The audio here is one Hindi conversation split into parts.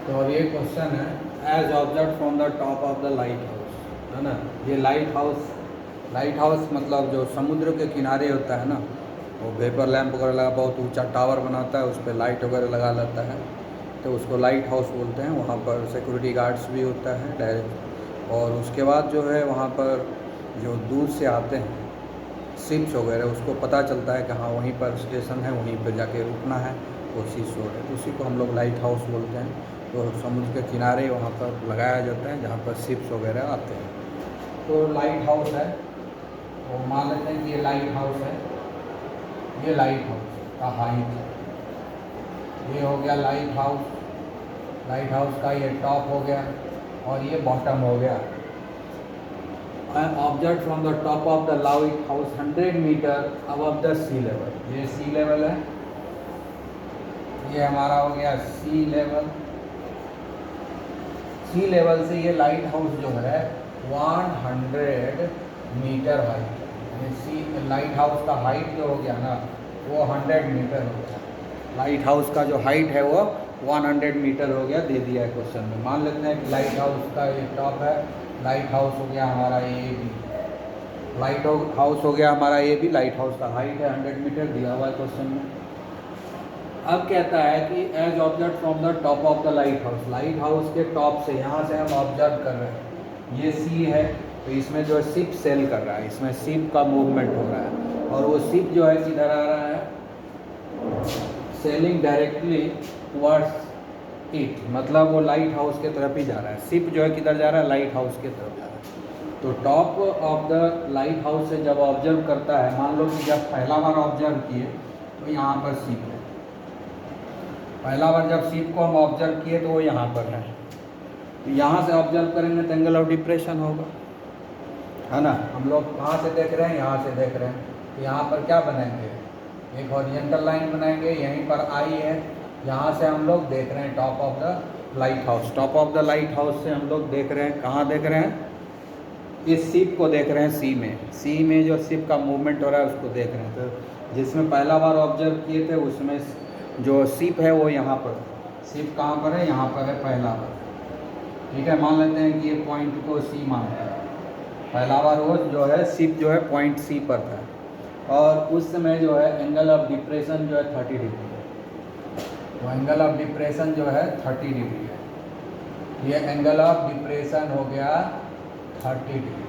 तो अब ये क्वेश्चन है, as observe from the top of the lighthouse, है ना। ये लाइट हाउस मतलब जो समुद्र के किनारे होता है ना, वो वेपर लैंप वगैरह लगा, बहुत ऊंचा टावर बनाता है, उस पर लाइट वगैरह लगा लेता है, तो उसको लाइट हाउस बोलते हैं। वहाँ पर सिक्योरिटी गार्ड्स भी होता है डायरेक्ट। और उसके बाद जो है वहाँ पर जो दूर से आते हैं शिप्स वगैरह, उसको पता चलता है कि हाँ वहीं पर स्टेशन है, वहीं पर जाके रुकना है, वो चीज़ शोर है, तो उसी को हम लोग लाइट हाउस बोलते हैं। तो समुद्र के किनारे वहाँ पर लगाया जाता है जहाँ पर शिप्स वगैरह आते हैं, तो लाइट हाउस है। तो मान लेते हैं कि ये लाइट हाउस है, ये लाइट हाउस का हाइट है, ये हो गया लाइट हाउस का ये टॉप हो गया और ये बॉटम हो गया। Observe from the top of the lighthouse 100 metre above the sea level, ये सी लेवल है, ये हमारा हो गया सी लेवल। सी लेवल से ये लाइट हाउस जो है 100 मीटर हाइट है। सी लाइट हाउस का हाइट जो हो गया ना, वो 100 मीटर हो गया। लाइट हाउस का जो हाइट है वो 100 मीटर हो गया, दे दिया है क्वेश्चन में। मान लेते हैं कि लाइट हाउस का ये टॉप है, लाइट हाउस हो गया हमारा ए बी, लाइट हाउस हो गया हमारा ए बी, लाइट हाउस का हाइट है 100 मीटर, दिया हुआ है क्वेश्चन में। अब कहता है कि as observe from the top of the lighthouse के टॉप से, यहाँ से हम ऑब्जर्व कर रहे हैं, ये सी है, तो इसमें जो है शिप सेल कर रहा है, इसमें शिप का मूवमेंट हो रहा है, और वो शिप जो है किधर आ रहा है, सेलिंग डायरेक्टली टुवर्ड्स इट, मतलब वो लाइट हाउस के तरफ ही जा रहा है। शिप जो है किधर जा रहा है, लाइट हाउस के तरफ जा रहा है। तो top of the light house से जब ऑब्जर्व करता है, मान लो कि जब पहला बार ऑब्जर्व किए तो यहाँ पर शिप है, पहला बार जब शिप को हम ऑब्जर्व किए तो वो यहाँ पर है, तो यहाँ से ऑब्जर्व करेंगे तो एंगल ऑफ डिप्रेशन होगा, है ना। हम लोग कहाँ से देख रहे हैं, यहाँ से देख रहे हैं, तो यहाँ पर क्या बनाएंगे, एक हॉरिजॉन्टल लाइन बनाएंगे, यहीं पर आई है, यहाँ से हम लोग देख रहे हैं top of the light house. Top of the light house से हम लोग देख रहे हैं, कहाँ देख रहे हैं, इस शिप को देख रहे हैं, सी में जो शिप का मूवमेंट हो रहा है उसको देख रहे हैं। तो जिसमें पहला बार ऑब्जर्व किए थे उसमें जो शिप है वो यहाँ पर, शिप कहाँ पर है, यहाँ पर है पहला बार, ठीक है। मान लेते हैं कि ये पॉइंट को सी मानते हैं, पहला बार वो जो है शिप जो है पॉइंट सी पर था, और उस समय जो है एंगल ऑफ डिप्रेशन जो है 30 डिग्री है, तो एंगल ऑफ डिप्रेशन जो है 30 डिग्री है। ये एंगल ऑफ डिप्रेशन हो गया 30 डिग्री,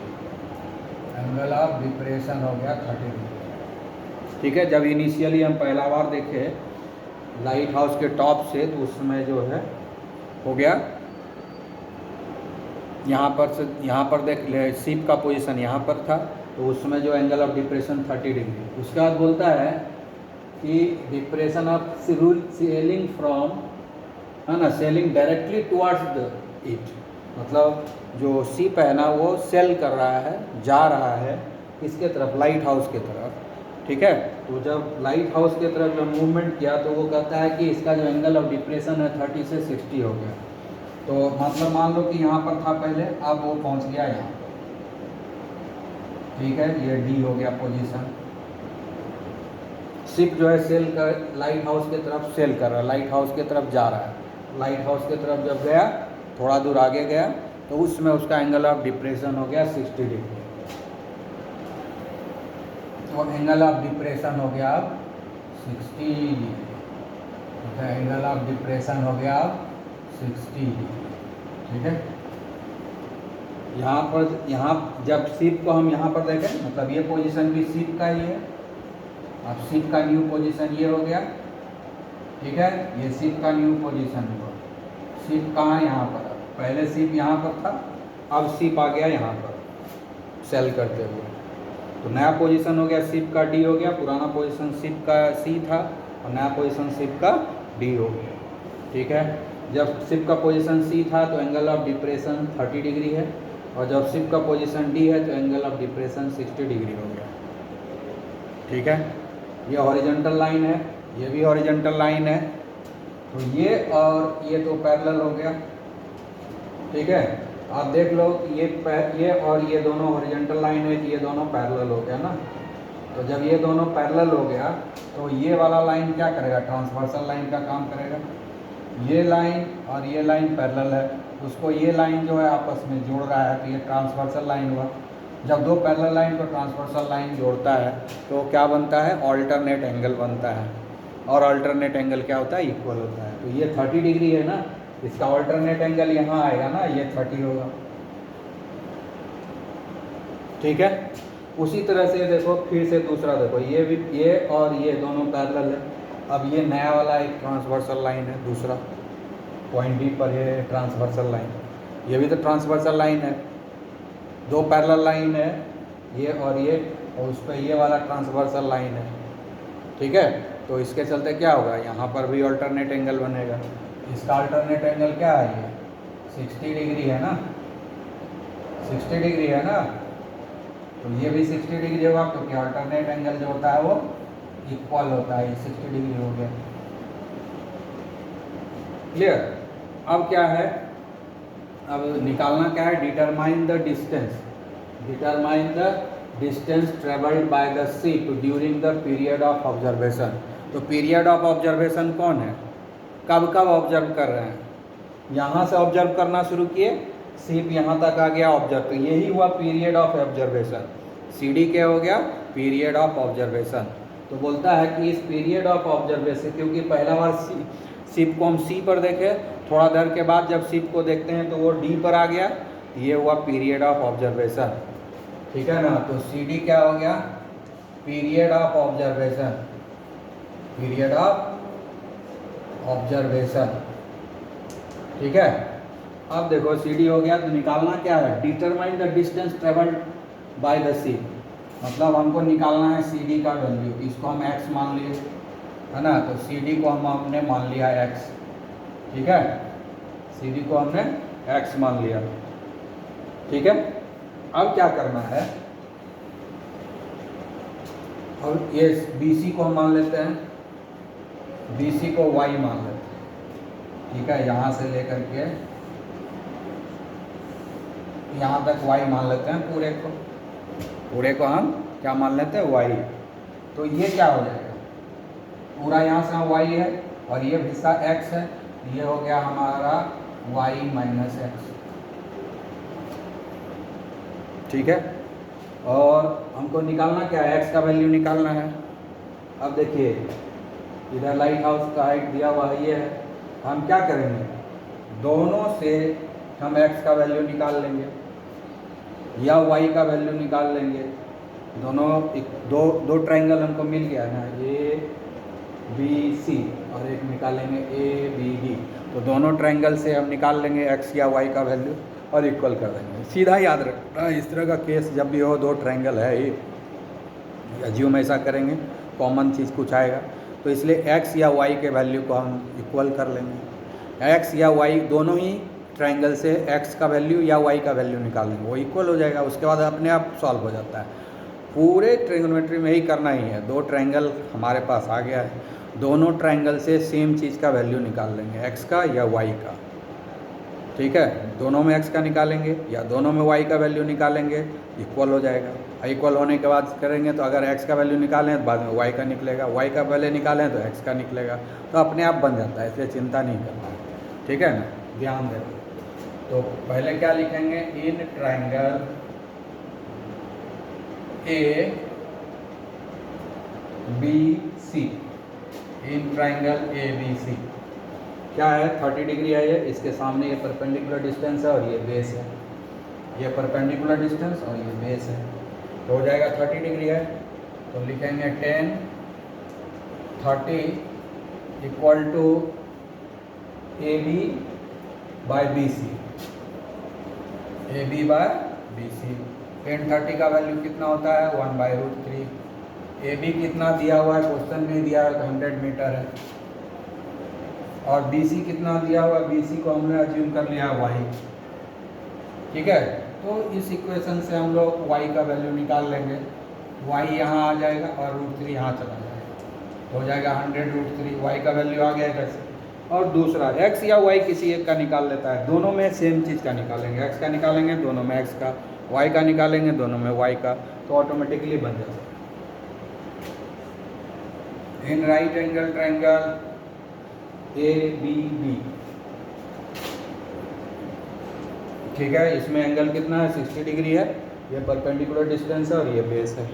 एंगल ऑफ डिप्रेशन हो गया 30 डिग्री, ठीक है। जब इनिशियली हम पहला बार देखे लाइट हाउस के टॉप से, तो उसमें जो है हो गया, यहाँ पर से यहाँ पर देख ले, शिप का पोजीशन यहाँ पर था, तो उसमें जो एंगल ऑफ डिप्रेशन 30 डिग्री। उसके बाद बोलता है कि डिप्रेशन ऑफ सेलिंग फ्रॉम, है ना, selling directly towards the it, मतलब जो शिप है ना वो सेल कर रहा है, जा रहा है किसके तरफ, लाइट हाउस के तरफ, ठीक है। तो जब लाइट हाउस के तरफ जब मूवमेंट किया तो वो कहता है कि इसका जो एंगल ऑफ डिप्रेशन है 30 से 60 हो गया। तो मतलब मान लो कि यहाँ पर था पहले, अब वो पहुँच गया यहाँ पर, ठीक है, ये डी हो गया पोजीशन। शिप जो है सेल कर, लाइट हाउस के तरफ सेल कर रहा है, लाइट हाउस के तरफ जा रहा है। लाइट हाउस के तरफ जब गया, थोड़ा दूर आगे गया, तो उसमें उसका एंगल ऑफ डिप्रेशन हो गया 60 डिग्री, तो एंगल ऑफ डिप्रेशन हो गया अब 60 डिग्री, ठीक है, एंगल ऑफ डिप्रेशन हो गया अब 60 डिग्री, ठीक है। यहाँ जब शिप को हम यहाँ पर देखें, मतलब ये पोजीशन भी शिप का ही है, अब शिप का न्यू पोजीशन ये हो गया, ठीक है, ये शिप का न्यू पोजीशन हुआ। शिप कहाँ, यहाँ पर, पहले शिप यहाँ पर था, अब शिप आ गया यहाँ पर सेल करते हुए, तो नया पोजीशन हो गया शिप का डी हो गया, पुराना पोजीशन शिप का सी था, और नया पोजीशन शिप का डी हो गया, ठीक है। जब शिप का पोजीशन सी था तो एंगल ऑफ डिप्रेशन 30 डिग्री है, और जब शिप का पोजीशन डी है तो एंगल ऑफ डिप्रेशन 60 डिग्री हो गया, ठीक है। ये हॉरिजॉन्टल लाइन है, ये भी हॉरिजॉन्टल लाइन है, तो ये और ये तो पैरेलल हो गया, ठीक है। आप देख लो ये और ये दोनों हॉरिजॉन्टल लाइन है कि ये दोनों पैरेलल हो गया ना, तो जब ये दोनों पैरेलल हो गया तो ये वाला लाइन क्या करेगा, ट्रांसवर्सल लाइन का काम करेगा, ये लाइन और ये लाइन पैरेलल है, उसको ये लाइन जो है आपस में जोड़ रहा है, तो ये ट्रांसवर्सल लाइन हुआ। जब दो पैरेलल लाइन को ट्रांसवर्सल लाइन जोड़ता है तो क्या बनता है, ऑल्टरनेट एंगल बनता है। और ऑल्टरनेट एंगल क्या होता है, इक्वल होता है। तो ये 30 डिग्री है ना, इसका ऑल्टरनेट एंगल यहाँ आएगा ना, ये 30 होगा। ठीक है। उसी तरह से देखो, फिर से दूसरा देखो, ये भी, ये और ये दोनों पैरेलल है। अब ये नया वाला एक ट्रांसवर्सल लाइन है, दूसरा पॉइंट डी पर ये ट्रांसवर्सल लाइन, ये भी तो ट्रांसवर्सल लाइन है। दो पैरेलल लाइन है, ये और ये, और उस पर ये वाला ट्रांसवर्सल लाइन है। ठीक है। तो इसके चलते क्या होगा, यहाँ पर भी अल्टरनेट एंगल बनेगा। इसका अल्टरनेट एंगल क्या है, ये 60 डिग्री है ना, 60 डिग्री है ना। तो ये भी 60 डिग्री होगा, क्योंकि अल्टरनेट एंगल जो होता है वो इक्वल होता है। 60 डिग्री हो गया। क्लियर। अब क्या है, अब निकालना क्या है, determine the distance, determine the distance travelled by the ship during the period of observation. तो पीरियड ऑफ ऑब्जर्वेशन कौन है, कब कब ऑब्जर्व कर रहे हैं, यहाँ से ऑब्जर्व करना शुरू किए, शिप यहाँ तक आ गया ऑब्जर्व, तो यही हुआ पीरियड ऑफ ऑब्जर्वेशन। CD क्या हो गया, पीरियड ऑफ ऑब्जर्वेशन। तो बोलता है कि इस पीरियड ऑफ ऑब्जर्वेशन, क्योंकि पहला बार शिप को हम C पर देखे, थोड़ा देर के बाद जब शिप को देखते हैं तो वो D पर आ गया, ये हुआ पीरियड ऑफ ऑब्जर्वेशन। ठीक है ना। तो CD क्या हो गया, period of observation, period of observation. ठीक है। अब देखो CD हो गया, तो निकालना क्या है, determine the distance travelled by the ship, मतलब हमको निकालना है CD का वैल्यू। इसको हम x मान लिए, है ना। तो CD को हमने मान लिया x। ठीक है। CD को हमने x मान लिया। ठीक है। अब क्या करना है, अब ये BC को हम मान लेते हैं, BC को y मान लेते हैं। ठीक है। यहाँ से लेकर के यहाँ तक y मान लेते हैं, पूरे को हम क्या मान लेते हैं, y। तो ये क्या हो जाएगा, पूरा यहाँ से y है और ये हिस्सा x है, ये हो गया हमारा y माइनस x। ठीक है। और हमको निकालना क्या है, x का वैल्यू निकालना है। अब देखिए, इधर लाइट हाउस का हाइट दिया हुआ है, ये है। हम क्या करेंगे, दोनों से हम x का वैल्यू निकाल लेंगे या y का वैल्यू निकाल लेंगे। दोनों दो ट्रायंगल हमको मिल गया ना, ABC, और एक निकालेंगे ABD। तो दोनों ट्रायंगल से हम निकाल लेंगे x या y का वैल्यू और इक्वल कर देंगे। सीधा याद रखना, इस तरह का केस जब भी हो, दो ट्रायंगल है ये, अज्यूम ऐसा करेंगे, कॉमन चीज़ कुछ आएगा, तो इसलिए x या y के वैल्यू को हम इक्वल कर लेंगे। x या y दोनों ही ट्रायंगल से x का वैल्यू या y का वैल्यू निकालेंगे, वो इक्वल हो जाएगा। उसके बाद अपने आप सॉल्व हो जाता है। पूरे ट्रिग्नोमेट्री में ही करना ही है। दो ट्रायंगल हमारे पास आ गया है, दोनों ट्रायंगल से सेम चीज़ का वैल्यू निकाल लेंगे, x का या y का। ठीक है। दोनों में x का निकालेंगे या दोनों में y का वैल्यू निकालेंगे, इक्वल हो जाएगा। इक्वल होने के बाद करेंगे तो अगर x का वैल्यू निकालें तो बाद में y का निकलेगा, y का वैल्यू निकालें तो x का निकलेगा, तो अपने आप बन जाता है, इसलिए चिंता नहीं करना है। ठीक है ना, ध्यान देना। तो पहले क्या लिखेंगे, in triangle ABC, in triangle ABC क्या है, 30 डिग्री है ये, इसके सामने ये परपेंडिकुलर डिस्टेंस है और ये बेस है, ये परपेंडिकुलर डिस्टेंस और ये बेस है, तो हो जाएगा 30 डिग्री है। तो लिखेंगे 10 30 equal to AB by BC, AB by BC। 10 30 का वैल्यू कितना होता है, 1/√3। AB कितना दिया हुआ है, क्वेश्चन में दिया है 100 मीटर है, और BC कितना दिया हुआ है, BC को हमने अज्यूम कर लिया y। ठीक है। तो इस इक्वेशन से हम लोग y का वैल्यू निकाल लेंगे, y यहाँ आ जाएगा और √3 यहाँ चला जाएगा, हो जाएगा 100√3। y का वैल्यू आ गया इधर से। और दूसरा x या y किसी एक का निकाल लेता है, दोनों में सेम चीज़ का निकालेंगे, x का निकालेंगे दोनों में x का, y का निकालेंगे दोनों में y का, तो ऑटोमेटिकली बन जाता है। In right angle triangle ABB, ठीक है। इसमें एंगल कितना है, 60 डिग्री है। ये परपेंडिकुलर डिस्टेंस है और ये बेस है,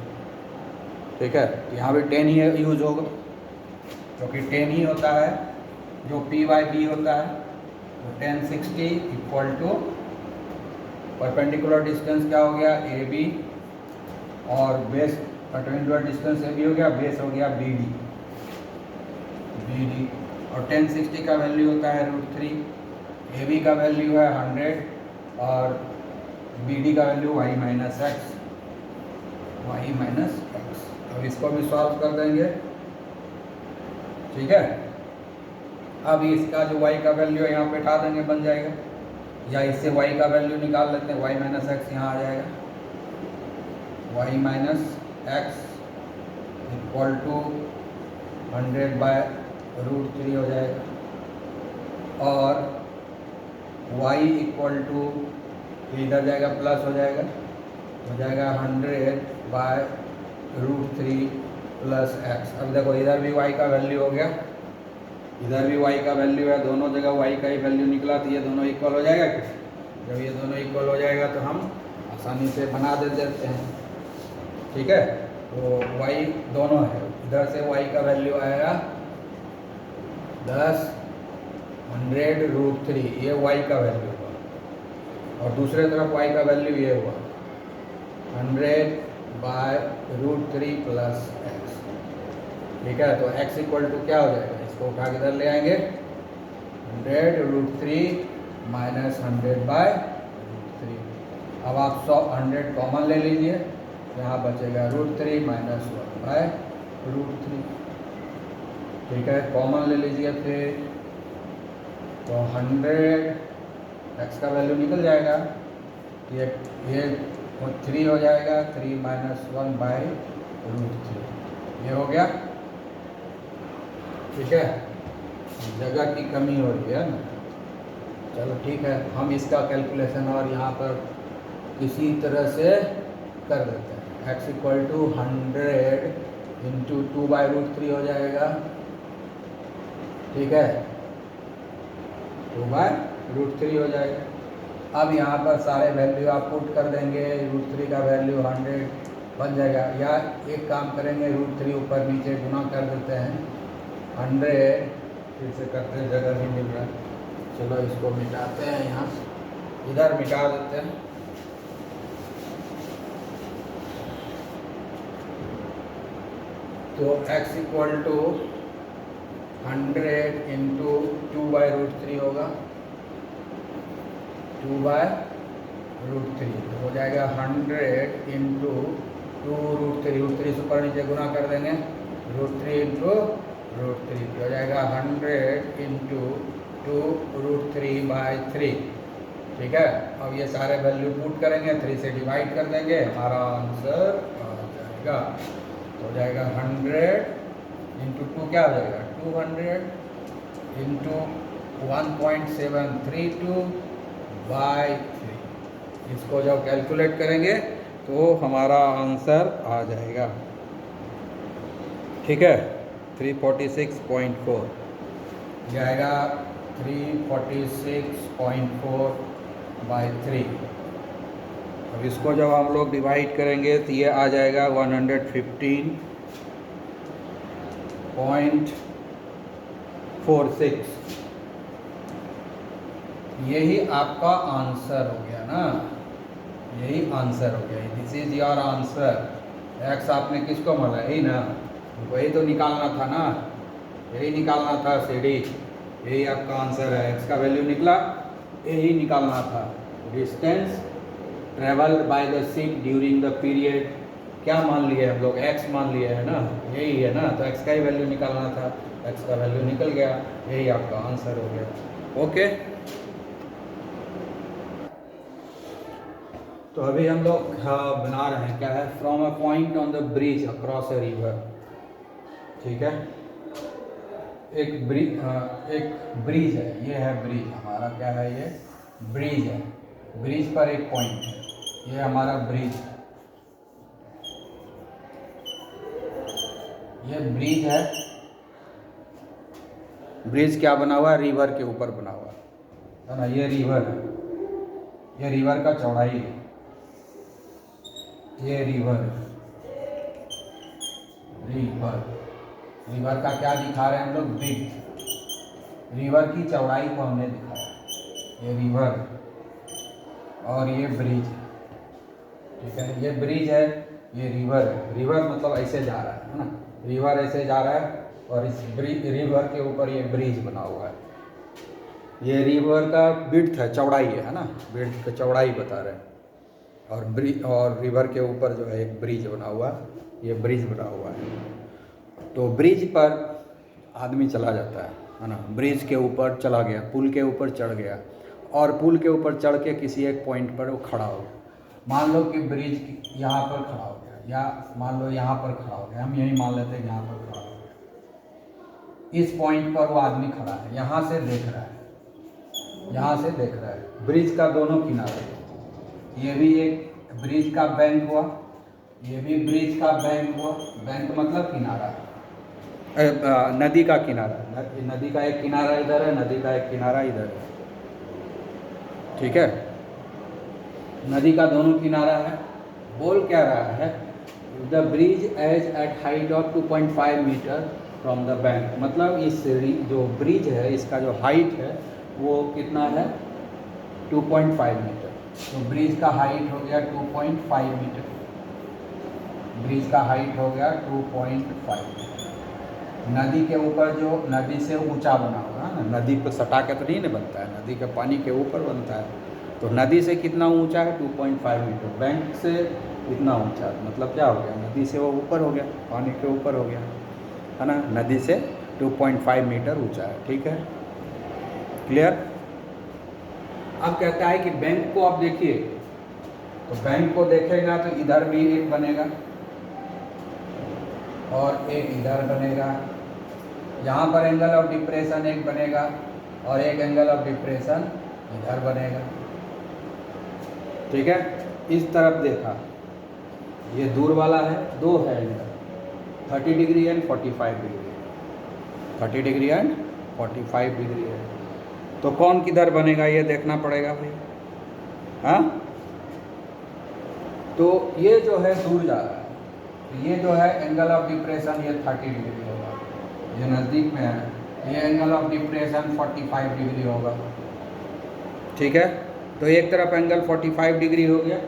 ठीक है। यहाँ भी 10 ही यूज होगा, क्योंकि 10 ही होता है जो P/B होता है। तो 1060 इक्वल टू परपेंडिकुलर डिस्टेंस क्या हो गया, AB, और बेस परपेंडिकुलर डिस्टेंस AB हो गया, बेस हो गया BD, और 1060 का वैल्यू होता है √3, AB का वैल्यू है 100 और BD का वैल्यू y माइनस एक्स। अब इसको भी सॉल्व कर देंगे, ठीक है। अब इसका जो y का वैल्यू है यहाँ पे उठा देंगे, बन जाएगा, या इससे y का वैल्यू निकाल लेते हैं, y माइनस एक्स यहाँ आ जाएगा, y minus X equal to 100/√3 हो जाएगा, और y इक्वल टू इधर जाएगा प्लस हो जाएगा 100/√3 प्लस एक्स। अब देखो इधर भी y का वैल्यू हो गया, इधर भी y का वैल्यू है, दोनों जगह y का ही वैल्यू निकला, तो ये दोनों इक्वल हो जाएगा क्या? जब ये दोनों इक्वल हो जाएगा तो हम आसानी से बना देते हैं, ठीक है। तो y दोनों है, इधर से y का वैल्यू आएगा 10 100√3, ये y का वैल्यू हुआ, और दूसरे तरफ y का वैल्यू ये हुआ 100/√3 प्लस एक्स, ठीक है। तो x इक्वल टू क्या हो जाएगा, इसको उठा के इधर ले आएंगे, 100√3 माइनस 100/√3। अब आप 100 कॉमन ले लीजिए, यहाँ बचेगा √3 माइनस 1/√3, ठीक है। कॉमन ले लीजिए फिर, तो 100 x का वैल्यू निकल जाएगा, ये 3 हो जाएगा, 3 माइनस 1/√3, ये हो गया, ठीक है। जगह की कमी हो रही है ना, चलो ठीक है, हम इसका कैलकुलेशन और यहाँ पर किसी तरह से कर देते हैं। x इक्वल टू 100 इंटू 2/√3 हो जाएगा, ठीक है, 2/√3 हो जाएगा। अब यहाँ पर सारे वैल्यू आप पुट कर देंगे, √3 का वैल्यू 100 बन जाएगा, या एक काम करेंगे, √3 ऊपर नीचे गुना कर देते हैं, 100 फिर से करते हैं, जगह नहीं मिल रहा है, चलो इसको मिटाते हैं, यहाँ इधर मिटा देते हैं। तो x इक्वल टू 100 इंटू 2/√3 होगा, 2/√3 हो जाएगा 100 इंटू 2√3 से ऊपर नीचे गुना कर देंगे, √3 इंटू √3 हो जाएगा 100 इंटू 2√3/3, ठीक है। अब ये सारे वैल्यू पुट करेंगे, 3 से डिवाइड कर देंगे, हमारा आंसर आ जाएगा, तो हो जाएगा 100 इंटू 2 क्या हो जाएगा, 200 इंटू 1.732/3। इसको जब कैलकुलेट करेंगे तो हमारा आंसर आ जाएगा, ठीक है, 346.4 जाएगा, 346.4/3। अब इसको जब हम लोग डिवाइड करेंगे तो ये आ जाएगा 115.46, यही आपका आंसर हो गया ना, यही आंसर हो गया, this is your answer. X आपने किसको माना, यही ना, वही तो निकालना था ना, यही निकालना था CD, यही आपका आंसर है, एक्स का वैल्यू निकला, यही निकालना था। Distance travel by the ship during the period, क्या मान लिए हम लोग, एक्स मान लिए है ना, यही है ना, तो एक्स का ही वैल्यू निकालना था, एक्स का वैल्यू निकल गया, यही आपका आंसर हो गया, ओके। तो अभी हम लोग बना रहे हैं, क्या है, from a point on the bridge across a river, ठीक है। एक ब्रिज है, ये है ब्रिज हमारा, क्या है, ये ब्रिज है, ब्रिज पर एक पॉइंट है, ये हमारा ब्रिज, ये ब्रिज है, ब्रिज क्या बना हुआ है, रिवर के ऊपर बना हुआ है ना। ये रिवर है, ये रिवर का चौड़ाई है, ये रिवर रिवर रिवर का क्या दिखा रहे हैं हम लोग, ब्रिज। रिवर की चौड़ाई को हमने दिखाया, ये रिवर और ये ब्रिज, ठीक है। ये ब्रिज है, ये रिवर है। रिवर मतलब ऐसे जा रहा है ना, रिवर ऐसे जा रहा है और इस रिवर के ऊपर ये ब्रिज बना हुआ है। ये रिवर का विड्थ है, चौड़ाई है ना, विड्थ का चौड़ाई बता रहे हैं। और ब्रिज और रिवर के ऊपर जो है एक ब्रिज बना हुआ है, ये ब्रिज बना हुआ है। तो ब्रिज पर आदमी चला जाता है ना, ब्रिज के ऊपर चला गया, पुल के ऊपर चढ़ गया और पुल के ऊपर चढ़ के किसी एक पॉइंट पर वो खड़ा हो गया। मान लो कि ब्रिज यहाँ पर खड़ा हो गया, या मान लो यहाँ पर खड़ा हो गया, हम यही मान लेते हैं यहाँ पर खड़ा हो गया। इस पॉइंट पर वो आदमी खड़ा है, यहाँ से देख रहा है, यहाँ से देख रहा है ब्रिज का दोनों किनारे। ये भी एक ब्रिज का बैंक हुआ, ये भी ब्रिज का बैंक हुआ। बैंक मतलब किनारा, नदी का किनारा। नदी का एक किनारा इधर है, नदी का एक किनारा इधर है, ठीक है। नदी का दोनों किनारा है। बोल क्या रहा है, the bridge as at height of 2.5 metre from the bank. मतलब इस जो ब्रिज है इसका जो हाइट है वो कितना है, 2.5 मीटर। तो ब्रिज का हाइट हो गया 2.5 मीटर, ब्रिज का हाइट हो गया 2.5 मीटर। नदी के ऊपर जो नदी से ऊंचा बना हुआ है ना, नदी पर सटा के तो नहीं ना बनता है, नदी के पानी के ऊपर बनता है। तो नदी से कितना ऊंचा है, 2.5 मीटर। बैंक से इतना ऊंचा, मतलब क्या हो गया, नदी से वो ऊपर हो गया, पानी के ऊपर हो गया, है ना। नदी से 2.5 मीटर ऊंचा है, ठीक है, क्लियर। अब कहता है कि बैंक को आप देखिए, तो बैंक को देखेगा तो इधर भी एक बनेगा और एक इधर बनेगा। यहाँ पर एंगल ऑफ डिप्रेशन एक बनेगा और एक एंगल ऑफ डिप्रेशन इधर बनेगा, ठीक है। इस तरफ देखा, ये दूर वाला है, दो है angle, 30 degree and 45 degree, 30 degree and 45 degree है। तो कौन किधर बनेगा ये देखना पड़ेगा भाई, हाँ। तो ये जो है दूर जा रहा है, तो ये जो है एंगल ऑफ डिप्रेशन ये 30 डिग्री होगा, ये नज़दीक में है, ये एंगल ऑफ डिप्रेशन 45 डिग्री होगा, ठीक है। तो एक तरफ एंगल 45 डिग्री हो गया,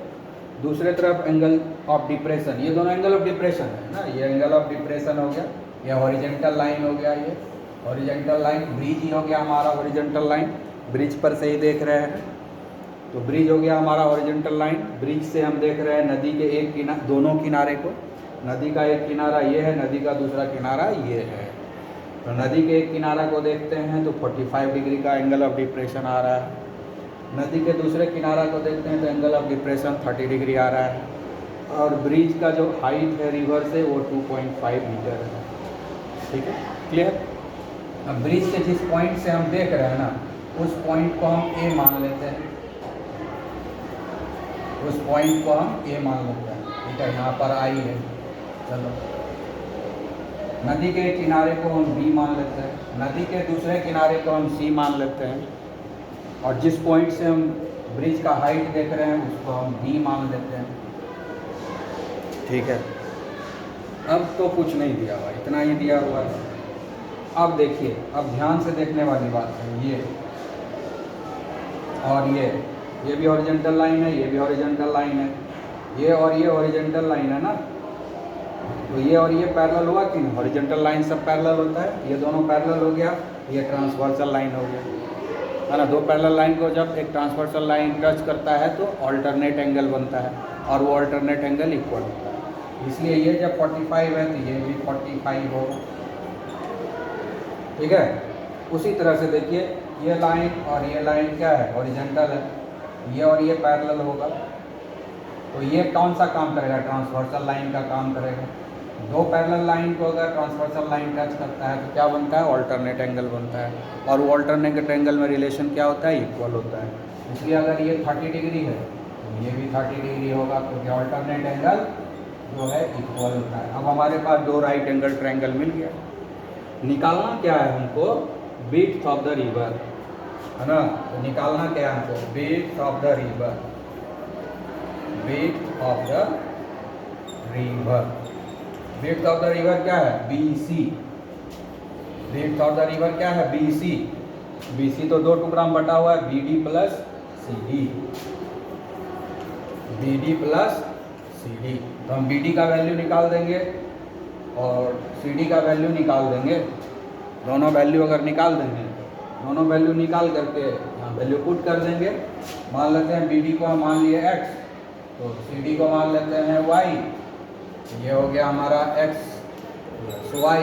दूसरे तरफ एंगल ऑफ डिप्रेशन, ये दोनों एंगल ऑफ डिप्रेशन है ना, ये एंगल ऑफ डिप्रेशन हो गया, ये हॉरिजेंटल लाइन हो गया, ये हॉरिजेंटल लाइन, ब्रिज ही हो गया हमारा हॉरिजेंटल लाइन, ब्रिज पर से ही देख रहे हैं। तो ब्रिज हो गया हमारा हॉरिजेंटल लाइन, ब्रिज से हम देख रहे हैं नदी के एक दोनों किनारे को। नदी का एक किनारा ये है, नदी का दूसरा किनारा ये है। तो नदी के एक किनारा को देखते हैं तो 45 डिग्री का एंगल ऑफ डिप्रेशन आ रहा है, नदी के दूसरे किनारा को देखते हैं तो एंगल ऑफ डिप्रेशन 30 डिग्री आ रहा है, और ब्रिज का जो हाइट है रिवर से वो 2.5 मीटर है, ठीक है, क्लियर। अब ब्रिज के जिस पॉइंट से हम देख रहे हैं ना, उस पॉइंट को हम ए मान लेते हैं, उस पॉइंट को हम ए मान लेते हैं, ठीक है। यहाँ पर आई है, चलो। नदी के किनारे को हम बी मान लेते हैं, नदी के दूसरे किनारे को हम सी मान लेते हैं, और जिस पॉइंट से हम ब्रिज का हाइट देख रहे हैं उसको हम डी मान लेते हैं, ठीक है। अब तो कुछ नहीं दिया हुआ, इतना ही दिया हुआ है। अब देखिए, अब ध्यान से देखने वाली बात है, ये और ये भी हॉरिजेंटल लाइन है, ये भी हॉरिजेंटल लाइन है, ये और ये हॉरिजेंटल लाइन है ना। तो ये और ये पैरेलल हुआ कि नहीं, हॉरिजेंटल लाइन सब पैरेलल होता है, ये दोनों पैरेलल हो गया, ये ट्रांसवर्सल लाइन हो गया, है ना। दो पैरेलल लाइन को जब एक ट्रांसवर्सल लाइन टच करता है तो ऑल्टरनेट एंगल बनता है, और वो ऑल्टरनेट एंगल इक्वल होता है। इसलिए ये जब 45 है तो ये भी 45 होगा, ठीक है। उसी तरह से देखिए, ये लाइन और ये लाइन क्या है, हॉरिजेंटल है, ये और ये पैरेलल होगा, तो ये कौन सा काम करेगा, ट्रांसवर्सल लाइन का काम करेगा। दो पैरेलल लाइन को अगर ट्रांसवर्सल लाइन टच करता है तो क्या बनता है, ऑल्टरनेट एंगल बनता है, और वो ऑल्टरनेट एंगल में रिलेशन क्या होता है, इक्वल होता है। इसलिए अगर ये 30 डिग्री है तो ये भी 30 डिग्री होगा, क्योंकि ऑल्टरनेट एंगल जो है इक्वल होता है। अब हमारे पास दो राइट एंगल ट्रायंगल मिल गया। निकालना क्या है हमको, विड्थ ऑफ द रिवर, है ना। तो निकालना क्या है हमको, width of the river, width of the river. Width of the river क्या है, BC। Width of the river क्या है, BC। BC तो दो टुकड़ा में बटा हुआ है, BD plus CD, BD plus CD। तो हम BD का वैल्यू निकाल देंगे और CD का वैल्यू निकाल देंगे। दोनों वैल्यू अगर निकाल देंगे, दोनों वैल्यू निकाल करके यहाँ वैल्यू पुट कर देंगे। मान लेते हैं BD को हम मान लिए x, तो CD को मान लेते हैं y। ये हो गया हमारा x प्लस y।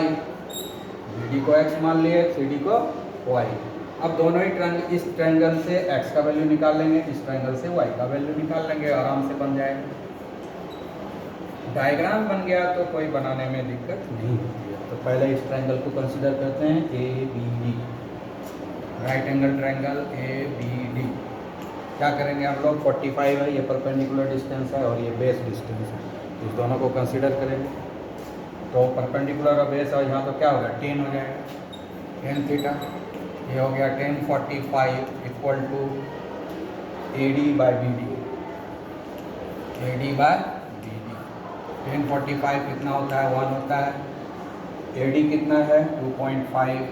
BD को x मान लिए, CD को y। अब दोनों ही इस ट्रायंगल से x का वैल्यू निकाल लेंगे, इस ट्रायंगल से y का वैल्यू निकाल लेंगे, आराम से बन जाएगा। डायग्राम बन गया तो कोई बनाने में दिक्कत नहीं होती है। तो पहले इस ट्रायंगल को कंसीडर करते हैं ABD, right angle triangle ABD। क्या करेंगे हम लोग, 45 है, ये परपेंडिकुलर डिस्टेंस है और ये बेस डिस्टेंस है, इस दोनों को कंसीडर करेंगे। तो परपेंडिकुलर और बेस और यहाँ तो क्या होगा, 10 हो जाएगा, 10 थीटा। ये हो गया 1045 equal to AD by BD, AD by BD। 1045 कितना होता है, 1 होता है। AD कितना है, 2.5।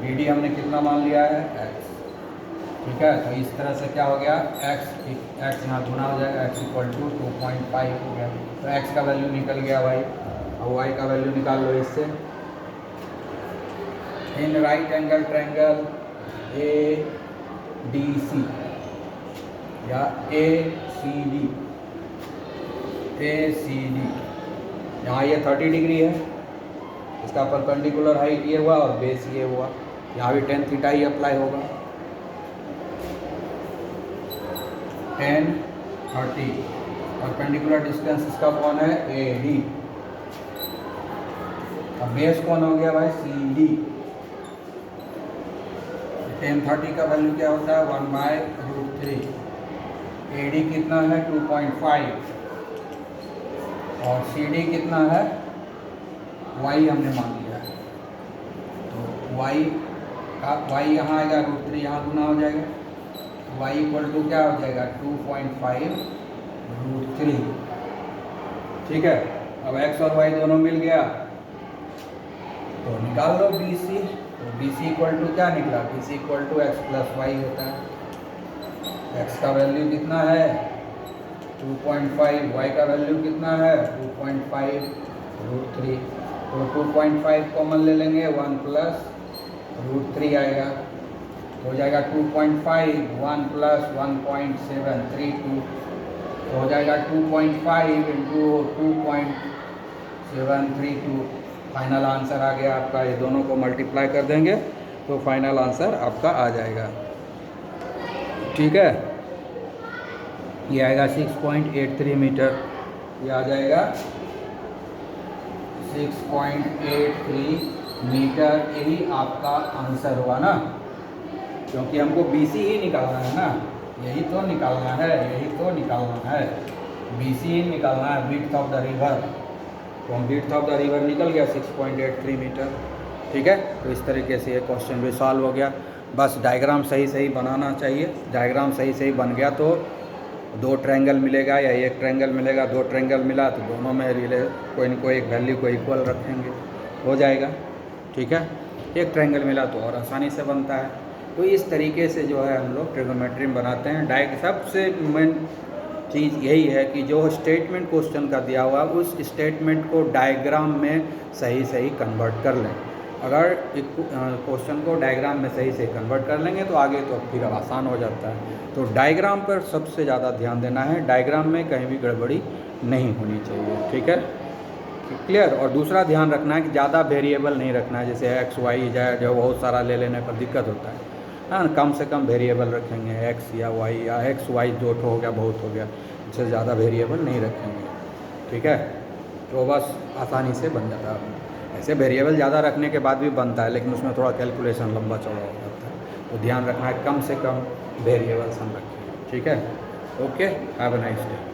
BD हमने कितना मान लिया है, x। ठीक है, तो इस तरह से क्या हो गया, x यहाँ गुना हो जाएगा, x इक्वल टू 2.5 हो गया। तो x का वैल्यू निकल गया भाई, और y का वैल्यू निकाल लो इससे। In right angle triangle ADC या ACD, यहाँ ये 30 डिग्री है, इसका परपेंडिकुलर हाइट ये हुआ और बेस ये हुआ, यहाँ भी 10 थीटा ही अप्लाई होगा। 10 30 परपेंडिकुलर डिस्टेंस इसका कौन है, AD। अब बेस कौन हो गया भाई, CD। 10 30 का वैल्यू क्या होता है, 1/√3। AD कितना है, 2.5 और CD कितना है, y हमने मान लिया है। तो y यहाँ आएगा, √3 यहाँ गुना हो जाएगा, y इक्वल टू क्या हो जाएगा, 2.5√3। ठीक है, अब x और y दोनों मिल गया, तो निकाल लो BC। तो BC इक्वल टू क्या निकला, BC equal to x plus y होता है। x का वैल्यू कितना है, 2.5, y का वैल्यू कितना है, 2.5√3। तो 2.5 कॉमन ले लेंगे, 1 प्लस √3 आएगा, हो जाएगा 2.5, 1 प्लस 1.732, तो हो जाएगा 2.5 इंटू 2.732। फाइनल आंसर आ गया आपका। ये दोनों को मल्टीप्लाई कर देंगे तो फाइनल आंसर आपका आ जाएगा। ठीक है, ये आएगा 6.83 मीटर, ये आ जाएगा 6.83 मीटर। यही आपका आंसर हुआ ना, क्योंकि हमको BC ही निकालना है ना, यही तो निकालना है, BC ही निकालना है, विड्थ ऑफ द रिवर। तो हम विड्थ ऑफ द रिवर निकल गया 6.83 मीटर। ठीक है, तो इस तरीके से ये क्वेश्चन भी सॉल्व हो गया। बस डायग्राम सही बनाना चाहिए। डायग्राम सही बन गया तो दो ट्रायंगल मिलेगा या एक ट्रायंगल मिलेगा, दो ट्रायंगल मिला तो दोनों में कोई न कोई एक वैल्यू को इक्वल रखेंगे, हो जाएगा। ठीक है, एक ट्रायंगल मिला तो और आसानी से बनता है। तो इस तरीके से जो है हम लोग ट्रिग्नोमेट्री में बनाते हैं। सबसे मेन चीज़ यही है कि जो स्टेटमेंट क्वेश्चन का दिया हुआ उस स्टेटमेंट को डायग्राम में सही कन्वर्ट कर लें। अगर क्वेश्चन को डायग्राम में सही कन्वर्ट कर लेंगे तो आगे तो फिर आसान हो जाता है। तो डायग्राम पर सबसे ज़्यादा ध्यान देना है, डायग्राम में कहीं भी गड़बड़ी नहीं होनी चाहिए। ठीक है, क्लियर। और दूसरा ध्यान रखना है कि ज़्यादा वेरिएबल नहीं रखना है, जैसे एक्स वाई जो बहुत सारा ले लेने पर दिक्कत होता है। हाँ, कम से कम वेरिएबल रखेंगे, एक्स या वाई या एक्स वाई दो हो गया, बहुत हो गया, इससे ज़्यादा वेरिएबल नहीं रखेंगे। ठीक है, तो बस आसानी से बन जाता है। ऐसे वेरिएबल ज़्यादा रखने के बाद भी बनता है, लेकिन उसमें थोड़ा कैलकुलेशन लंबा चौड़ा हो जाता है। तो ध्यान रखना है कम से कम वेरिएबल्स हम रखें। ठीक है, okay, have a nice day.